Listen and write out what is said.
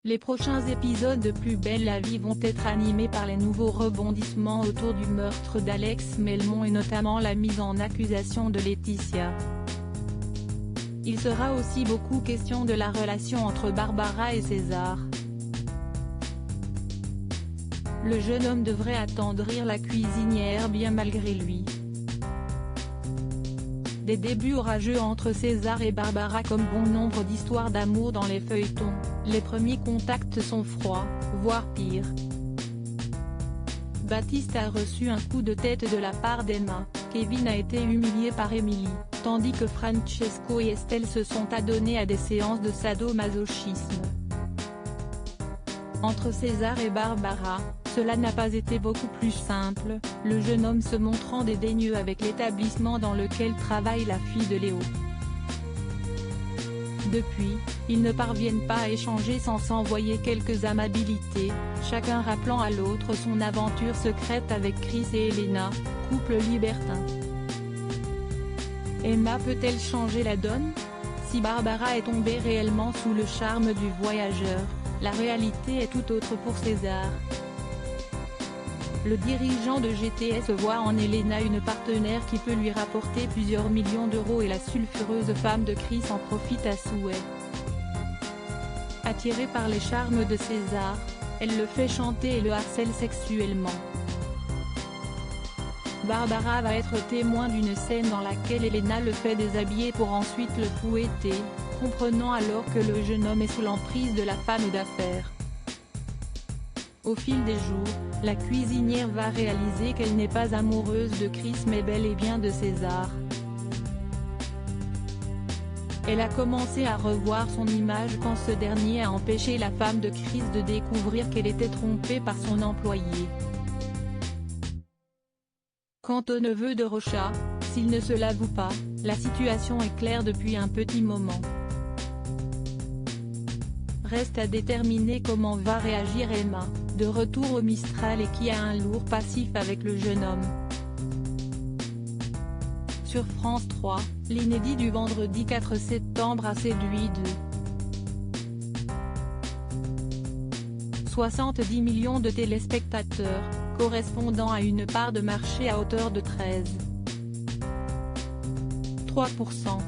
Les prochains épisodes de Plus belle la vie vont être animés par les nouveaux rebondissements autour du meurtre d'Alex Melmond et notamment la mise en accusation de Laetitia. Il sera aussi beaucoup question de la relation entre Barbara et César. Le jeune homme devrait attendrir la cuisinière bien malgré lui. Des débuts orageux entre César et Barbara comme bon nombre d'histoires d'amour dans les feuilletons, les premiers contacts sont froids, voire pire. Baptiste a reçu un coup de tête de la part d'Emma, Kevin a été humilié par Émilie, tandis que Francesco et Estelle se sont adonnés à des séances de sadomasochisme. Entre César et Barbara, cela n'a pas été beaucoup plus simple, le jeune homme se montrant dédaigneux avec l'établissement dans lequel travaille la fille de Léo. Depuis, ils ne parviennent pas à échanger sans s'envoyer quelques amabilités, chacun rappelant à l'autre son aventure secrète avec Chris et Elena, couple libertin. Emma peut-elle changer la donne? Si Barbara est tombée réellement sous le charme du voyageur, la réalité est tout autre pour César. Le dirigeant de GTS voit en Elena une partenaire qui peut lui rapporter plusieurs millions d'euros et la sulfureuse femme de Chris en profite à souhait. Attirée par les charmes de César, elle le fait chanter et le harcèle sexuellement. Barbara va être témoin d'une scène dans laquelle Elena le fait déshabiller pour ensuite le fouetter, comprenant alors que le jeune homme est sous l'emprise de la femme d'affaires. Au fil des jours, la cuisinière va réaliser qu'elle n'est pas amoureuse de Chris mais bel et bien de César. Elle a commencé à revoir son image quand ce dernier a empêché la femme de Chris de découvrir qu'elle était trompée par son employé. Quant au neveu de Rocha, s'il ne se l'avoue pas, la situation est claire depuis un petit moment. Reste à déterminer comment va réagir Emma, de retour au Mistral et qui a un lourd passif avec le jeune homme. Sur France 3, l'inédit du vendredi 4 septembre a séduit de 70 millions de téléspectateurs, correspondant à une part de marché à hauteur de 13,3%.